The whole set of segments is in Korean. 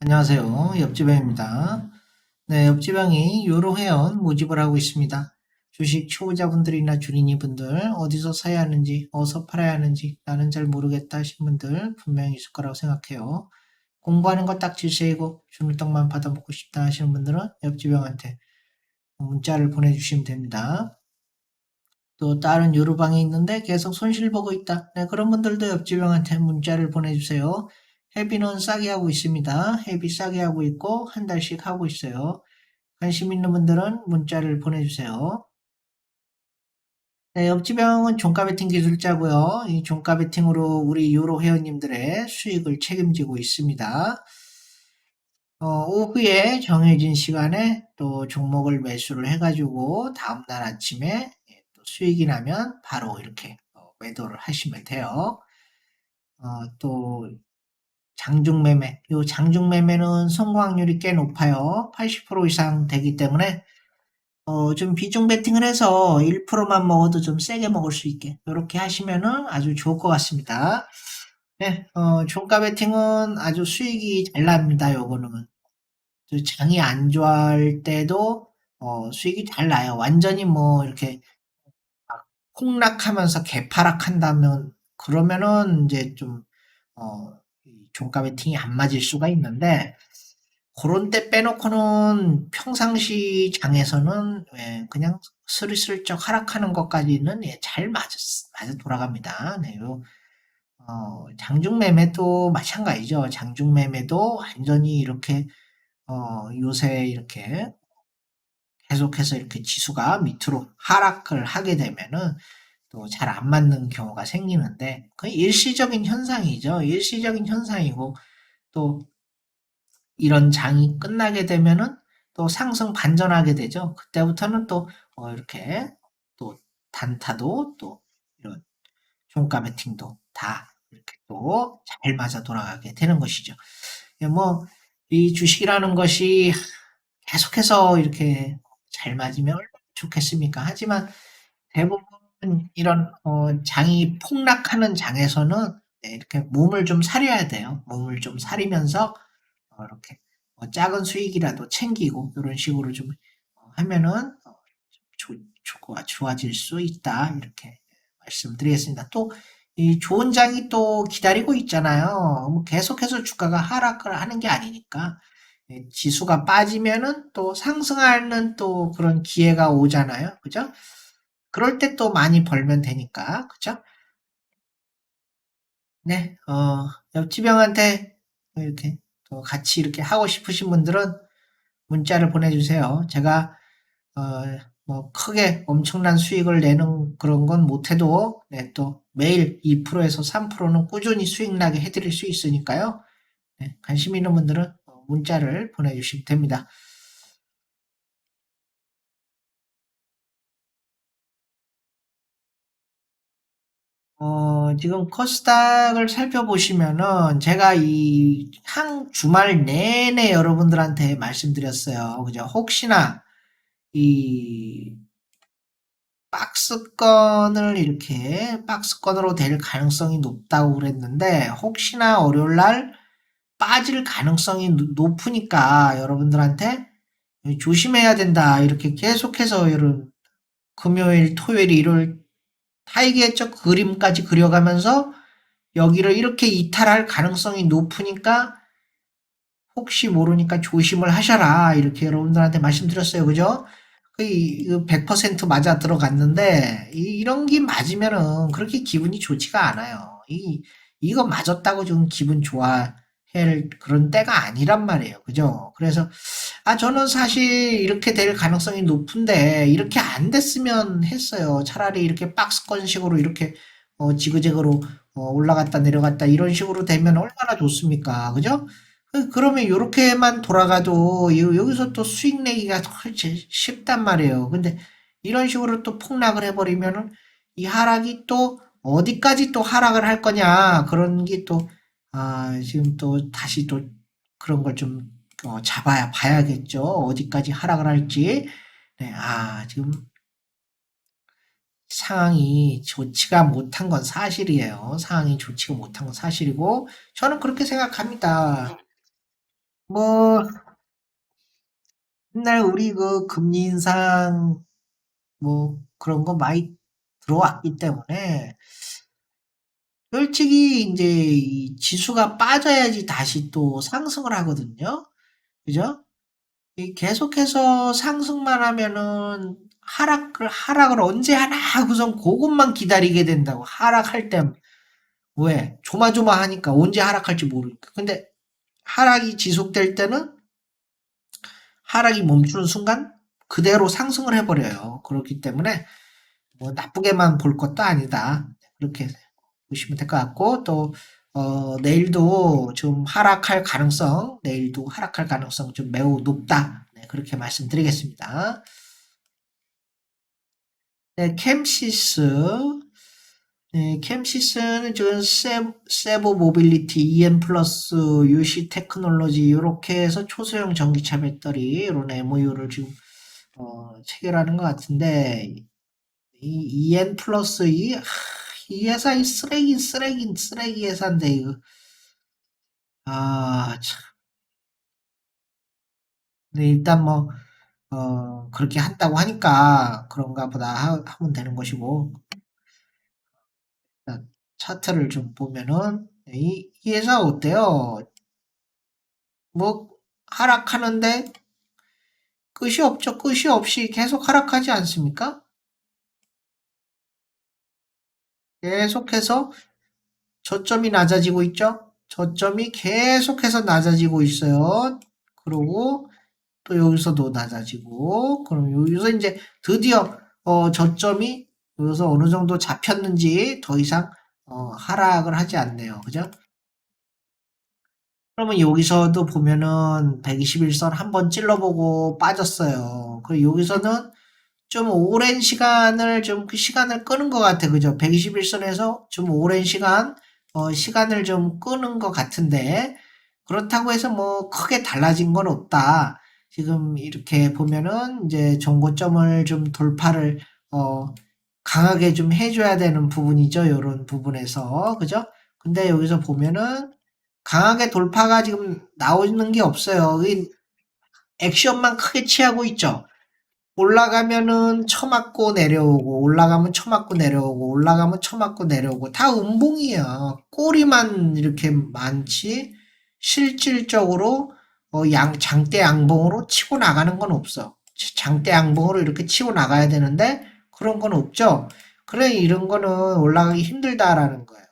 안녕하세요. 옆지방입니다. 네, 옆지방이 요로회원 모집을 하고 있습니다. 주식 초보자분들이나 주린이분들 어디서 사야 하는지, 어디서 팔아야 하는지 나는 잘 모르겠다 하신 분들 분명히 있을 거라고 생각해요. 공부하는 거 딱 질세이고 주는 떡만 받아먹고 싶다 하시는 분들은 옆지방한테 문자를 보내주시면 됩니다. 또 다른 요로방이 있는데 계속 손실 보고 있다. 네, 그런 분들도 옆지방한테 문자를 보내주세요. 회비는 싸게 하고 있습니다. 회비 싸게 하고 있고 한 달씩 하고 있어요. 관심 있는 분들은 문자를 보내주세요. 네, 옆지방은 종가 베팅 기술자고요. 이 종가 베팅으로 우리 요로 회원님들의 수익을 책임지고 있습니다. 오후에 정해진 시간에 또 종목을 매수를 해가지고 다음날 아침에 또 수익이 나면 바로 이렇게 매도를 하시면 돼요. 또 장중매매, 이 장중매매는 성공 확률이 꽤 높아요. 80% 이상 되기 때문에 좀 비중 베팅을 해서 1%만 먹어도 좀 세게 먹을 수 있게 이렇게 하시면은 아주 좋을 것 같습니다. 네, 종가 베팅은 아주 수익이 잘 납니다. 요거는. 장이 안 좋아할 때도 수익이 잘 나요. 완전히 뭐 이렇게 폭락하면서 개파락한다면 그러면은 이제 좀 이 종가 베팅이 안 맞을 수가 있는데 그런 때 빼놓고는 평상시 장에서는 그냥 스리슬쩍 하락하는 것까지는 잘 맞아 돌아갑니다. 네, 장중 매매도 마찬가지죠. 장중 매매도 완전히 이렇게 요새 이렇게 계속해서 이렇게 지수가 밑으로 하락을 하게 되면은 또 잘 안 맞는 경우가 생기는데 그 일시적인 현상이죠. 일시적인 현상이고 또 이런 장이 끝나게 되면은 또 상승 반전하게 되죠. 그때부터는 또 이렇게 또 단타도 또 이런 종가 베팅도 다 이렇게 또 잘 맞아 돌아가게 되는 것이죠. 뭐 이 주식이라는 것이 계속해서 이렇게 잘 맞으면 얼마나 좋겠습니까? 하지만 대부분 이런 장이 폭락하는 장에서는 이렇게 몸을 좀 사려야 돼요. 몸을 좀 사리면서 이렇게 작은 수익이라도 챙기고 이런 식으로 좀 하면은 좋아질 수 있다 이렇게 말씀드리겠습니다. 또 이 좋은 장이 또 기다리고 있잖아요. 뭐 계속해서 주가가 하락을 하는 게 아니니까 지수가 빠지면은 또 상승하는 또 그런 기회가 오잖아요. 그죠? 그럴 때 또 많이 벌면 되니까. 그죠? 네, 옆집 형한테 이렇게 또 같이 이렇게 하고 싶으신 분들은 문자를 보내주세요. 제가 어, 뭐 크게 엄청난 수익을 내는 그런 건 못해도 네, 또 매일 2%에서 3%는 꾸준히 수익 나게 해드릴 수 있으니까요. 네, 관심 있는 분들은 문자를 보내주시면 됩니다. 지금 코스닥을 살펴보시면은 제가 이 한 주말 내내 여러분들한테 말씀드렸어요. 그죠? 혹시나 이 박스권을 이렇게 박스권으로 될 가능성이 높다고 그랬는데 혹시나 월요일 날 빠질 가능성이 높으니까 여러분들한테 조심해야 된다. 이렇게 계속해서 이런 금요일, 토요일, 일요일 타이게적 그림까지 그려가면서 여기를 이렇게 이탈할 가능성이 높으니까 혹시 모르니까 조심을 하셔라. 이렇게 여러분들한테 말씀드렸어요. 그죠? 100% 맞아 들어갔는데, 이런 게 맞으면은 그렇게 기분이 좋지가 않아요. 이거 맞았다고 좀 기분 좋아할 그런 때가 아니란 말이에요. 그죠? 그래서, 저는 사실 이렇게 될 가능성이 높은데, 이렇게 안 됐으면 했어요. 차라리 이렇게 박스권식으로 이렇게, 지그재그로, 올라갔다 내려갔다 이런 식으로 되면 얼마나 좋습니까? 그죠? 그러면 요렇게만 돌아가도 여기서 또 수익 내기가 훨씬 쉽단 말이에요. 근데 이런 식으로 또 폭락을 해버리면은 이 하락이 또 어디까지 또 하락을 할 거냐 그런 게 또 지금 또 다시 또 그런 걸 좀 잡아야 봐야겠죠. 어디까지 하락을 할지. 네, 지금 상황이 좋지가 못한 건 사실이에요. 상황이 좋지가 못한 건 사실이고 저는 그렇게 생각합니다. 뭐, 옛날 우리 그 금리 인상 뭐 그런 거 많이 들어왔기 때문에 솔직히 이제 이 지수가 빠져야지 다시 또 상승을 하거든요. 그죠? 이 계속해서 상승만 하면은 하락을 언제 하나 하고선 그것만 기다리게 된다고. 하락할 때 왜? 조마조마하니까 언제 하락할지 모르니까. 근데 하락이 지속될 때는 하락이 멈추는 순간 그대로 상승을 해버려요. 그렇기 때문에 뭐 나쁘게만 볼 것도 아니다. 그렇게 보시면 될 것 같고 또 내일도 좀 내일도 하락할 가능성 좀 매우 높다. 네, 그렇게 말씀드리겠습니다. 네, 캠시스는 지금 세보 모빌리티, EM 플러스, 유시 테크놀로지 이렇게 해서 초소형 전기차 배터리 이런 MOU를 지금 체결하는 것 같은데 이 EN 플러스 이 회사 이 쓰레기 회사인데 이거 참. 근데 일단 뭐 그렇게 한다고 하니까 그런가 보다 하면 되는 것이고 일단 차트를 좀 보면은 이 회사 어때요? 뭐 하락하는데 끝이 없죠. 끝이 없이 계속 하락하지 않습니까? 계속해서 저점이 낮아지고 있죠. 저점이 계속해서 낮아지고 있어요. 그리고 또 여기서도 낮아지고 그럼 여기서 이제 드디어 저점이 여기서 어느 정도 잡혔는지 더 이상 하락을 하지 않네요. 그죠? 그러면 여기서도 보면은 121선 한번 찔러보고 빠졌어요. 그리고 여기서는 좀 오랜 시간을 좀 그 시간을 끄는 것 같아. 그죠? 121선에서 좀 오랜 시간을 좀 끄는 것 같은데, 그렇다고 해서 뭐 크게 달라진 건 없다. 지금 이렇게 보면은 이제 정고점을 좀 돌파를, 강하게 좀 해줘야 되는 부분이죠. 요런 부분에서. 그죠? 근데 여기서 보면은 강하게 돌파가 지금 나오는 게 없어요. 이 액션만 크게 취하고 있죠. 올라가면은 쳐맞고 내려오고 올라가면 쳐맞고 내려오고 올라가면 쳐맞고 내려오고 다 음봉이야. 꼬리만 이렇게 많지 실질적으로 장대 양봉으로 치고 나가는 건 없어. 장대 양봉으로 이렇게 치고 나가야 되는데 그런 건 없죠. 그래 이런 거는 올라가기 힘들다라는 거예요.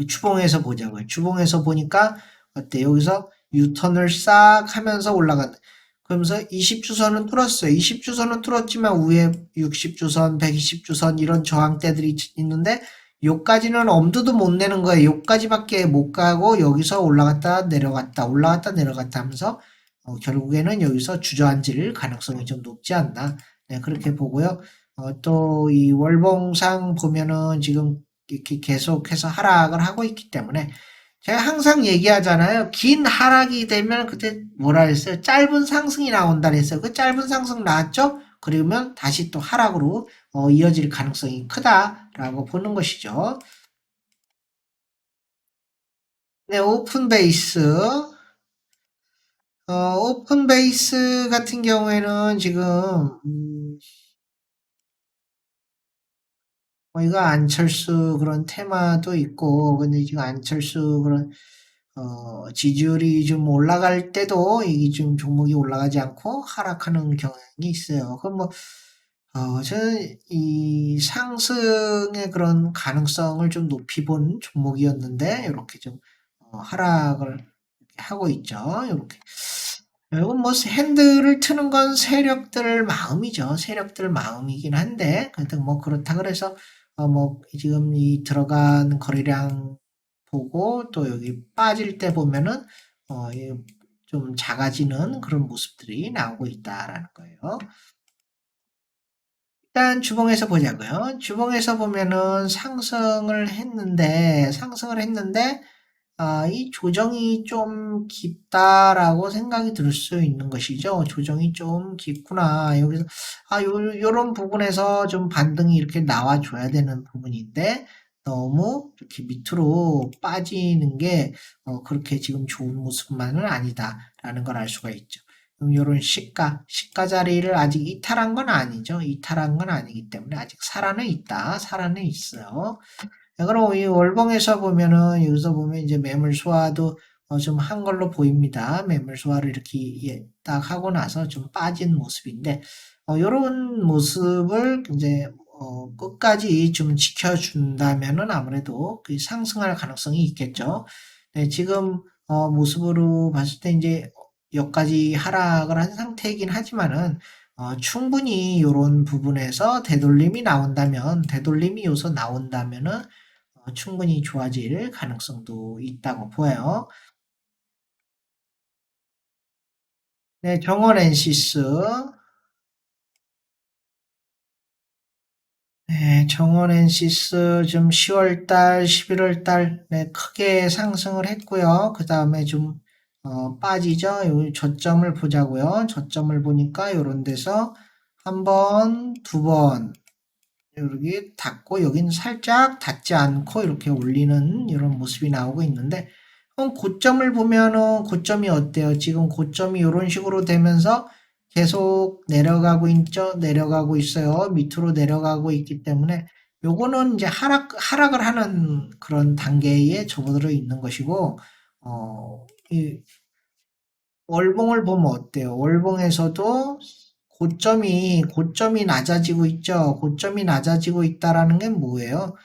주봉에서 보자고요. 주봉에서 보니까 어때? 여기서 유턴을 싹 하면서 올라간다. 그러면서 20주선은 뚫었어요. 20주선은 뚫었지만 위에 60주선, 120주선 이런 저항대들이 있는데 요까지는 엄두도 못 내는 거예요. 요까지밖에 못 가고 여기서 올라갔다 내려갔다 올라갔다 내려갔다 하면서 결국에는 여기서 주저앉을 가능성이 좀 높지 않나. 네, 그렇게 보고요. 또 이 월봉상 보면은 지금 이렇게 계속해서 하락을 하고 있기 때문에 제가 항상 얘기하잖아요. 긴 하락이 되면 그때 뭐라 했어요? 짧은 상승이 나온다 그랬어요. 그 짧은 상승 나왔죠? 그러면 다시 또 하락으로 이어질 가능성이 크다라고 보는 것이죠. 네, 오픈 베이스 같은 경우에는 지금 이거 안철수 그런 테마도 있고 근데 지금 안철수 그런 지지율이 좀 올라갈 때도 이 좀 종목이 올라가지 않고 하락하는 경향이 있어요. 그럼 뭐, 저는 이 상승의 그런 가능성을 좀 높이 본 종목이었는데, 이렇게 좀, 하락을 이렇게 하고 있죠. 이렇게. 결국은 뭐, 핸들을 트는 건 세력들 마음이죠. 세력들 마음이긴 한데, 근데 뭐, 그렇다 그래서, 뭐, 지금 이 들어간 거래량 보고 또 여기 빠질 때 보면은 좀 작아지는 그런 모습들이 나오고 있다라는 거예요. 일단 주봉에서 보자고요. 주봉에서 보면은 상승을 했는데 이 조정이 좀 깊다라고 생각이 들 수 있는 것이죠. 조정이 좀 깊구나. 여기서 요런 부분에서 좀 반등이 이렇게 나와줘야 되는 부분인데 너무 이렇게 밑으로 빠지는 게 그렇게 지금 좋은 모습만은 아니다라는 걸 알 수가 있죠. 그럼 이런 시가 자리를 아직 이탈한 건 아니죠. 이탈한 건 아니기 때문에 아직 살아는 있다. 살아는 있어요. 자, 그럼 이 월봉에서 보면은 여기서 보면 이제 매물 소화도 좀 한 걸로 보입니다. 매물 소화를 이렇게 딱 하고 나서 좀 빠진 모습인데 이런 모습을 이제 끝까지 좀 지켜준다면은 아무래도 그 상승할 가능성이 있겠죠. 네, 지금 모습으로 봤을 때 이제 여기까지 하락을 한 상태이긴 하지만은 충분히 이런 부분에서 되돌림이 요소 나온다면은 충분히 좋아질 가능성도 있다고 보여요. 네, 정원 엔시스. 네, 정원 엔시스 좀 10월 달, 11월 달, 네, 크게 상승을 했고요. 그 다음에 좀, 빠지죠. 요 저점을 보자고요. 저점을 보니까 요런 데서 한 번, 두 번, 여기 닿고 여기는 살짝 닿지 않고 이렇게 올리는 이런 모습이 나오고 있는데 그럼 고점을 보면은 고점이 어때요? 지금 고점이 이런 식으로 되면서 계속 내려가고 있죠? 내려가고 있어요. 밑으로 내려가고 있기 때문에 요거는 이제 하락을 하는 그런 단계에 접어들어 있는 것이고 이 월봉을 보면 어때요? 월봉에서도 고점이 낮아지고 있죠. 고점이 낮아지고 있다라는 게 뭐예요?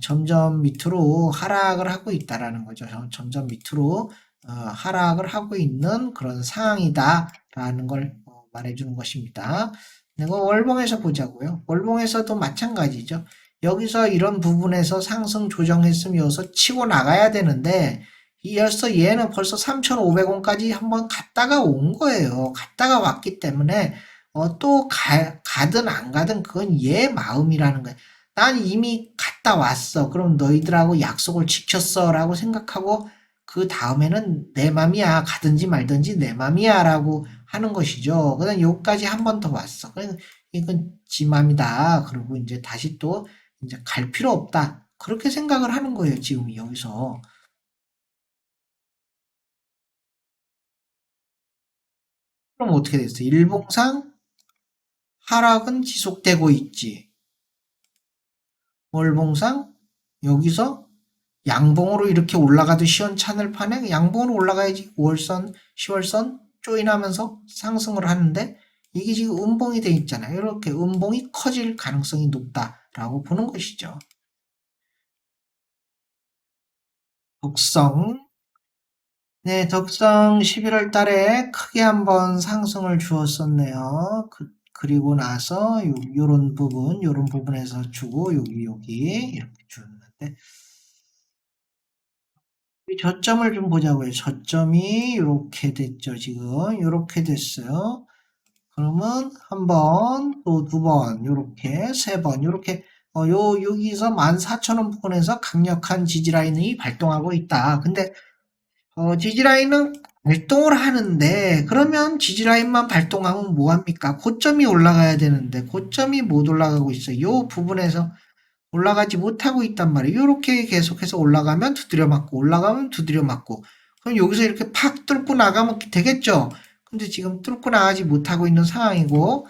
점점 밑으로 하락을 하고 있다라는 거죠. 점점 밑으로 하락을 하고 있는 그런 상황이다라는 걸 말해주는 것입니다. 내가 월봉에서 보자고요. 월봉에서도 마찬가지죠. 여기서 이런 부분에서 상승 조정했으면 여기서 치고 나가야 되는데 이어서 얘는 벌써 3,500원까지 한번 갔다가 온 거예요. 갔다가 왔기 때문에 또 가든 안 가든 그건 얘 마음이라는 거예요. 난 이미 갔다 왔어. 그럼 너희들하고 약속을 지켰어. 라고 생각하고 그 다음에는 내 맘이야. 가든지 말든지 내 맘이야. 라고 하는 것이죠. 그다음 여기까지 한 번 더 왔어. 그래서 이건 지 맘이다. 그리고 이제 다시 또 이제 갈 필요 없다. 그렇게 생각을 하는 거예요. 지금 여기서. 그럼 어떻게 됐어? 일봉상 하락은 지속되고 있지. 월봉상 여기서 양봉으로 이렇게 올라가도 시원찮을 판에 양봉으로 올라가야지 5월선, 10월선 조인하면서 상승을 하는데 이게 지금 음봉이 돼 있잖아요. 이렇게 음봉이 커질 가능성이 높다라고 보는 것이죠. 독성. 네, 덕성 11월 달에 크게 한번 상승을 주었었네요. 그리고 나서 요런 부분에서 주고 여기 이렇게 주었는데 이 저점을 좀 보자고요. 저점이 이렇게 됐죠, 지금. 이렇게 됐어요. 그러면 한 번, 또 두 번, 요렇게 세 번, 요렇게 여기서 14,000원 부근에서 강력한 지지라인이 발동하고 있다. 근데 지지라인은 발동을 하는데 그러면 지지라인만 발동하면 뭐합니까? 고점이 올라가야 되는데 고점이 못 올라가고 있어요. 이 부분에서 올라가지 못하고 있단 말이에요. 이렇게 계속해서 올라가면 두드려 맞고 올라가면 두드려 맞고 그럼 여기서 이렇게 팍 뚫고 나가면 되겠죠. 근데 지금 뚫고 나가지 못하고 있는 상황이고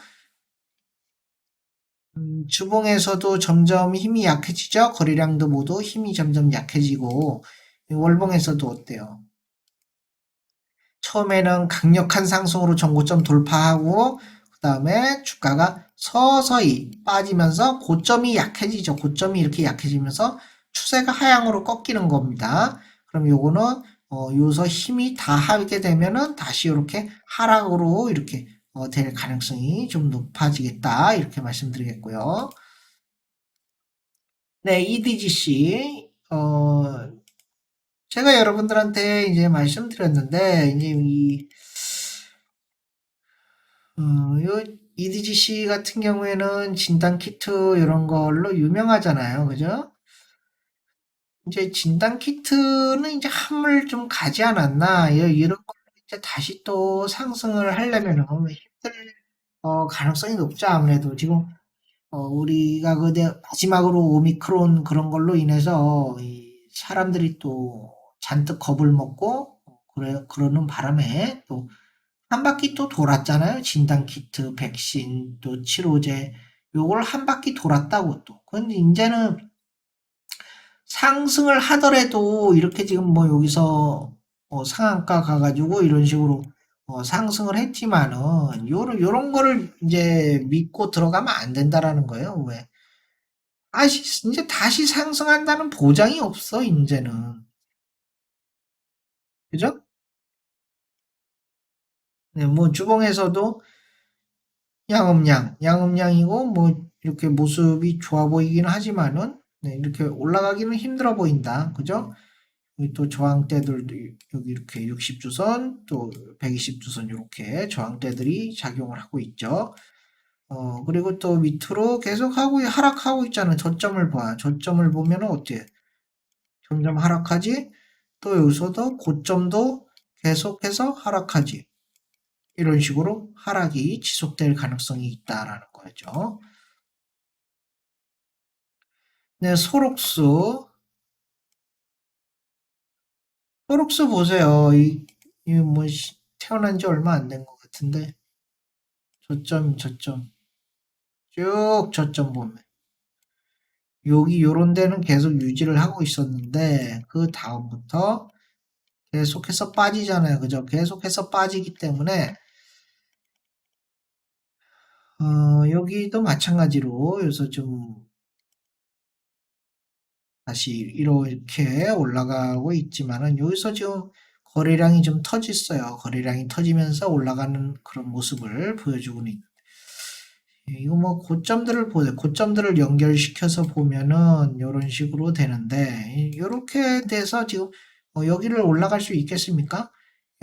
주봉에서도 점점 힘이 약해지죠. 거래량도 모두 힘이 점점 약해지고 월봉에서도 어때요? 처음에는 강력한 상승으로 전고점 돌파하고 그다음에 주가가 서서히 빠지면서 고점이 약해지죠. 고점이 이렇게 약해지면서 추세가 하향으로 꺾이는 겁니다. 그럼 요거는 요서 힘이 다 하게 되면은 다시 이렇게 하락으로 이렇게 될 가능성이 좀 높아지겠다. 이렇게 말씀드리겠고요. 네, EDGC 제가 여러분들한테 이제 말씀드렸는데 이제 요 EDGC 같은 경우에는 진단 키트 이런 걸로 유명하잖아요. 그죠? 이제 진단 키트는 이제 한물 좀 가지 않았나. 이런 걸로 이제 다시 또 상승을 하려면은 힘들 가능성이 높죠. 아무래도 지금 우리가 마지막으로 오미크론 그런 걸로 인해서 이 사람들이 또 잔뜩 겁을 먹고 그러는 바람에 또 한 바퀴 또 돌았잖아요. 진단 키트, 백신, 또 치료제 요걸 한 바퀴 돌았다고 또. 근데 이제는 상승을 하더라도 이렇게 지금 뭐 여기서 상한가 가가지고 이런 식으로 상승을 했지만은 요런 거를 이제 믿고 들어가면 안 된다라는 거예요. 왜? 이제 다시 상승한다는 보장이 없어, 이제는. 그죠? 네, 뭐 주봉에서도 양음양이고 뭐 이렇게 모습이 좋아 보이기는 하지만은 네, 이렇게 올라가기는 힘들어 보인다. 그죠? 여기 또 저항대들도 여기 이렇게 60주선 또 120주선 이렇게 저항대들이 작용을 하고 있죠. 그리고 또 밑으로 계속 하락하고 있잖아요. 저점을 봐. 저점을 보면은 어때요? 점점 하락하지? 또 여기서도 고점도 계속해서 하락하지. 이런 식으로 하락이 지속될 가능성이 있다라는 거죠. 네, 소록수 보세요. 뭐, 태어난 지 얼마 안 된 것 같은데, 저점. 쭉 저점 보면. 요런 데는 계속 유지를 하고 있었는데, 그 다음부터 계속해서 빠지잖아요. 그죠? 계속해서 빠지기 때문에, 여기도 마찬가지로, 여기서 좀 다시 이렇게 올라가고 있지만은, 여기서 지금 거래량이 좀 터졌어요. 거래량이 터지면서 올라가는 그런 모습을 보여주고 있는. 이거 뭐 고점들을 보세요. 고점들을 연결시켜서 보면은 이런 식으로 되는데 이렇게 돼서 지금 여기를 올라갈 수 있겠습니까?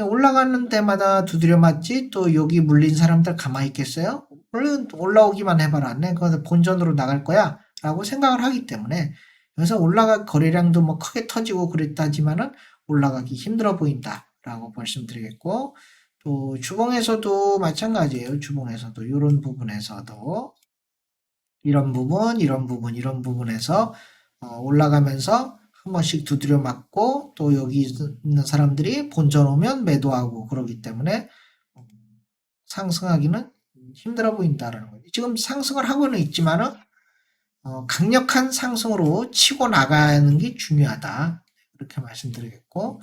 올라가는 데마다 두드려 맞지 또 여기 물린 사람들 가만히 있겠어요? 물론 올라오기만 해봐라. 내 그거 본전으로 나갈 거야 라고 생각을 하기 때문에 그래서 거래량도 뭐 크게 터지고 그랬다지만은 올라가기 힘들어 보인다 라고 말씀드리겠고 또 주봉에서도 마찬가지예요. 주봉에서도 이런 부분에서도 이런 부분에서 올라가면서 한 번씩 두드려 맞고 또 여기 있는 사람들이 본전 오면 매도하고 그러기 때문에 어, 상승하기는 힘들어 보인다라는 거죠. 지금 상승을 하고는 있지만은 강력한 상승으로 치고 나가는 게 중요하다. 이렇게 말씀드리겠고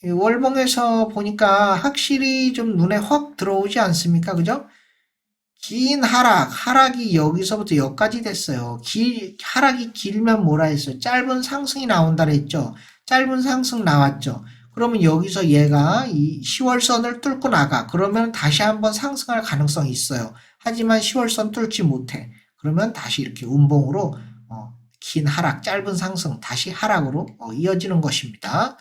이 월봉에서 보니까 확실히 좀 눈에 확 들어오지 않습니까? 그죠? 긴 하락이 여기서부터 여기까지 됐어요. 하락이 길면 뭐라 했어요? 짧은 상승이 나온다 그랬죠? 짧은 상승 나왔죠? 그러면 여기서 얘가 이 10월선을 뚫고 나가. 그러면 다시 한번 상승할 가능성이 있어요. 하지만 10월선 뚫지 못해. 그러면 다시 이렇게 운봉으로 긴 하락, 짧은 상승, 다시 하락으로 이어지는 것입니다.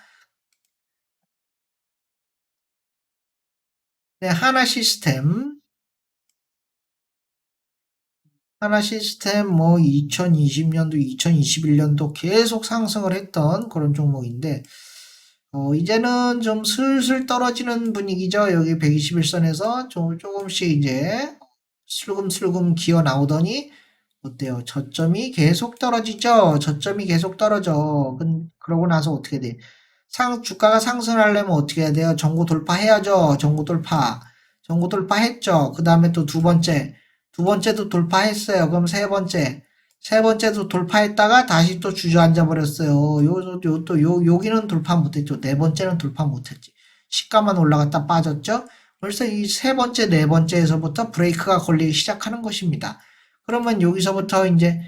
네, 하나 시스템 뭐 2020년도, 2021년도 계속 상승을 했던 그런 종목인데 이제는 좀 슬슬 떨어지는 분위기죠. 여기 121선에서 조금씩 이제 슬금슬금 기어 나오더니 어때요? 저점이 계속 떨어지죠. 저점이 계속 떨어져. 그러고 나서 어떻게 돼? 주가가 상승하려면 어떻게 해야 돼요? 전고 돌파해야죠. 전고 돌파. 전고 돌파했죠. 그 다음에 또 두 번째도 돌파했어요. 그럼 세 번째도 돌파했다가 다시 또 주저앉아 버렸어요. 여기는 돌파 못했죠. 네 번째는 돌파 못했지. 시가만 올라갔다 빠졌죠. 그래서 이 세 번째, 네 번째에서부터 브레이크가 걸리기 시작하는 것입니다. 그러면 여기서부터 이제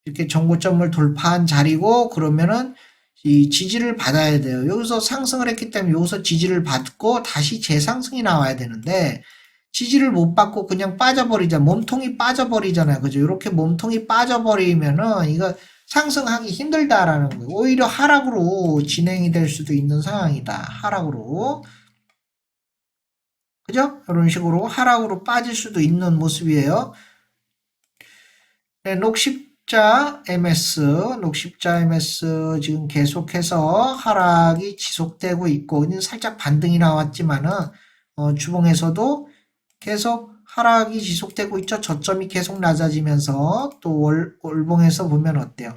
이렇게 정고점을 돌파한 자리고 그러면은 이 지지를 받아야 돼요. 여기서 상승을 했기 때문에 여기서 지지를 받고 다시 재상승이 나와야 되는데 지지를 못 받고 그냥 몸통이 빠져버리잖아요. 그죠? 이렇게 몸통이 빠져버리면은 이거 상승하기 힘들다라는 거예요. 오히려 하락으로 진행이 될 수도 있는 상황이다. 하락으로. 그죠? 이런 식으로 하락으로 빠질 수도 있는 모습이에요. 네, 녹십자 MS 지금 계속해서 하락이 지속되고 있고, 살짝 반등이 나왔지만은, 주봉에서도 계속 하락이 지속되고 있죠. 저점이 계속 낮아지면서 또 월봉에서 보면 어때요?